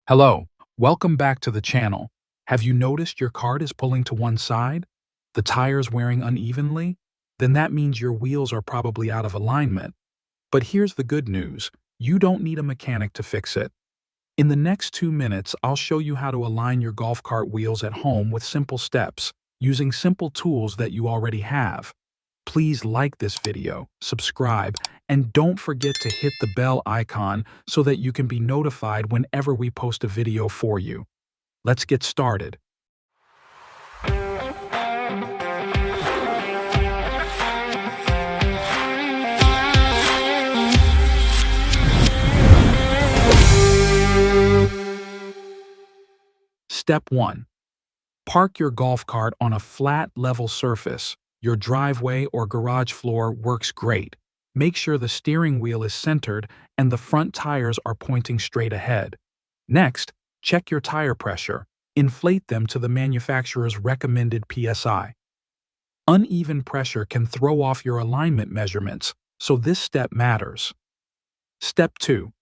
Hello, welcome back to the channel. Have you noticed your cart is pulling to one side? The tires wearing unevenly? Then that means your wheels are probably out of alignment. But here's the good news. You don't need a mechanic to fix it. In the next 2 minutes, I'll show you how to align your golf cart wheels at home with simple steps, using simple tools that you already have. Please like this video, subscribe, and don't forget to hit the bell icon so that you can be notified whenever we post a video for you. Let's get started. Step 1. Park your golf cart on a flat, level surface. Your driveway or garage floor works great. Make sure the steering wheel is centered and the front tires are pointing straight ahead. Next, check your tire pressure. Inflate them to the manufacturer's recommended PSI. Uneven pressure can throw off your alignment measurements, so this step matters. Step 2.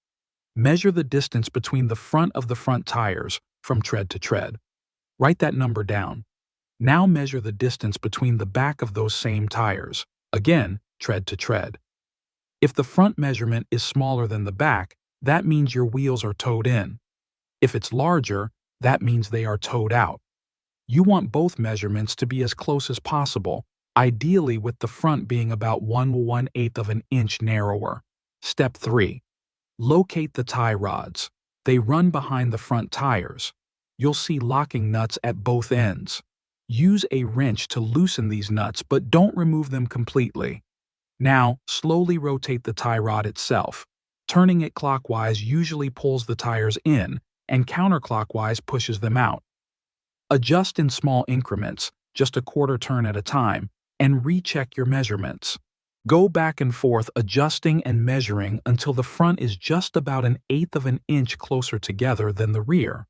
Measure the distance between the front of the front tires from tread to tread. Write that number down. Now measure the distance between the back of those same tires, again, tread to tread. If the front measurement is smaller than the back, that means your wheels are toed in. If it's larger, that means they are toed out. You want both measurements to be as close as possible, ideally with the front being about 1/1/8 of an inch narrower. Step 3. Locate the tie rods. They run behind the front tires. You'll see locking nuts at both ends. Use a wrench to loosen these nuts, but don't remove them completely. Now, slowly rotate the tie rod itself. Turning it clockwise usually pulls the tires in, and counterclockwise pushes them out. Adjust in small increments, just a quarter turn at a time, and recheck your measurements. Go back and forth adjusting and measuring until the front is just about 1/8 of an inch closer together than the rear.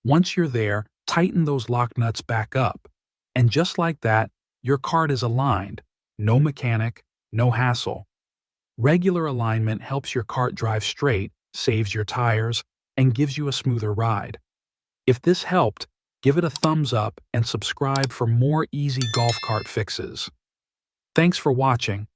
Once you're there, tighten those lock nuts back up. And just like that, your cart is aligned. No mechanic, no hassle. Regular alignment helps your cart drive straight, saves your tires, and gives you a smoother ride. If this helped, give it a thumbs up and subscribe for more easy golf cart fixes. Thanks for watching.